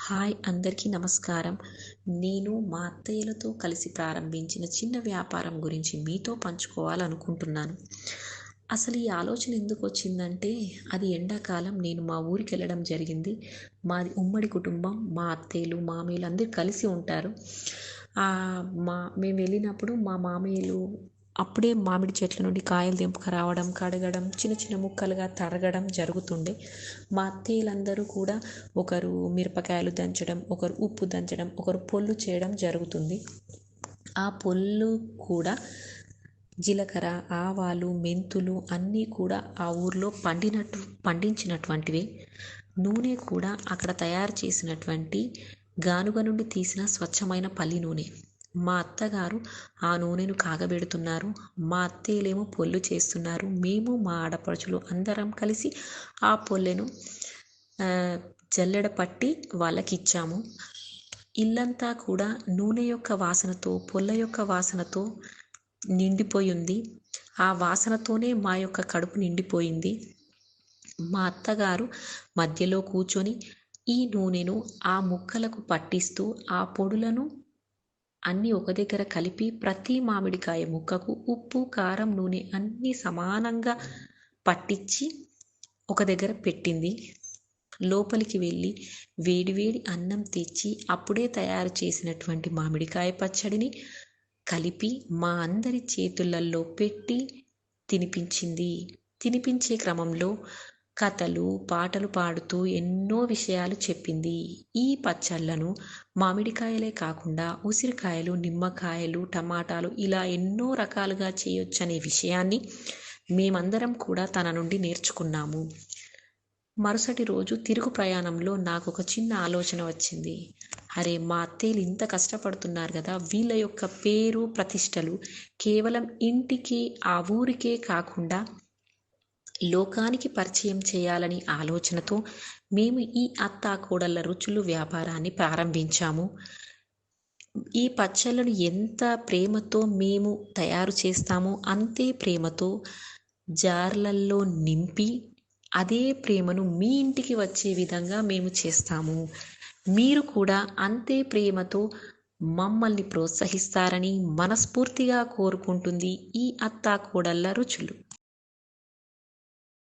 Hi అందరికీ నమస్కారం. నేను మా అత్తయ్యలతో కలిసి ప్రారంభించిన చిన్న వ్యాపారం గురించి మీతో పంచుకోవాలనుకుంటున్నాను. అసలు ఈ ఆలోచన ఎందుకొచ్చిందంటే, అది ఎండాకాలం నేను మా ఊరికెళ్ళడం జరిగింది. మాది ఉమ్మడి కుటుంబం. మా అత్తయ్యలు, మామయ్యలు అందరూ కలిసి ఉంటారు. మేము వెళ్ళినప్పుడు మా మామయ్యలు అప్పుడే మామిడి చెట్ల నుండి కాయలు తెంపుకురావడం, కడగడం, చిన్న చిన్న ముక్కలుగా తరగడం జరుగుతుండే. మా అత్తయ్యలందరూ కూడా ఒకరు మిరపకాయలు దంచడం, ఒకరు ఉప్పు దంచడం, ఒకరు పొల్లు చేయడం జరుగుతుంది. ఆ పొల్లు కూడా జీలకర్ర, ఆవాలు, మెంతులు అన్నీ కూడా ఆ ఊర్లో పండించినటువంటివే. నూనె కూడా అక్కడ తయారు చేసినటువంటి గానుగ నుండి తీసిన స్వచ్ఛమైన పల్లి నూనె. మా అత్తగారు ఆ నూనెను కాగబెడుతున్నారు. మా అత్తయ్యలేమో పొల్లు చేస్తున్నారు. మేము మా ఆడపడుచులు అందరం కలిసి ఆ పొల్లెను జల్లెడ పట్టి వాళ్ళకిచ్చాము. ఇల్లంతా కూడా నూనె యొక్క వాసనతో, పొల్ల యొక్క వాసనతో నిండిపోయింది. ఆ వాసనతోనే మా యొక్క కడుపు నిండిపోయింది. మా అత్తగారు మధ్యలో కూర్చొని ఈ నూనెను ఆ ముక్కలకు పట్టిస్తూ, ఆ పొడులను అన్నీ ఒక దగ్గర కలిపి ప్రతి మామిడికాయ ముక్కకు ఉప్పు, కారం, నూనె అన్నీ సమానంగా పట్టించి ఒక దగ్గర పెట్టింది. లోపలికి వెళ్ళి వేడివేడి అన్నం తెచ్చి అప్పుడే తయారు చేసినటువంటి మామిడికాయ పచ్చడిని కలిపి మా అందరి చేతులల్లో పెట్టి తినిపించింది. తినిపించే క్రమంలో కథలు, పాటలు పాడుతూ ఎన్నో విషయాలు చెప్పింది. ఈ పచ్చళ్ళను మామిడికాయలే కాకుండా ఉసిరికాయలు, నిమ్మకాయలు, టమాటాలు ఇలా ఎన్నో రకాలుగా చేయొచ్చనే విషయాన్ని మేమందరం కూడా తన నుండి నేర్చుకున్నాము. మరుసటి రోజు తిరుగు ప్రయాణంలో నాకు ఒక చిన్న ఆలోచన వచ్చింది. అరే, మా అత్తయ్యలు ఇంత కష్టపడుతున్నారు కదా, వీళ్ళ యొక్క పేరు ప్రతిష్టలు కేవలం ఇంటికి ఆ ఊరికే కాకుండా లోకానికి పరిచయం చేయాలని ఆలోచనతో మేము ఈ అత్తాకోడళ్ళ రుచులు వ్యాపారాన్ని ప్రారంభించాము. ఈ పచ్చళ్ళను ఎంత ప్రేమతో మేము తయారు చేస్తామో అంతే ప్రేమతో జార్లల్లో నింపి అదే ప్రేమను మీ ఇంటికి వచ్చే విధంగా మేము చేస్తాము. మీరు కూడా అంతే ప్రేమతో మమ్మల్ని ప్రోత్సహిస్తారని మనస్ఫూర్తిగా కోరుకుంటుంది ఈ అత్తాకోడళ్ళ రుచులు.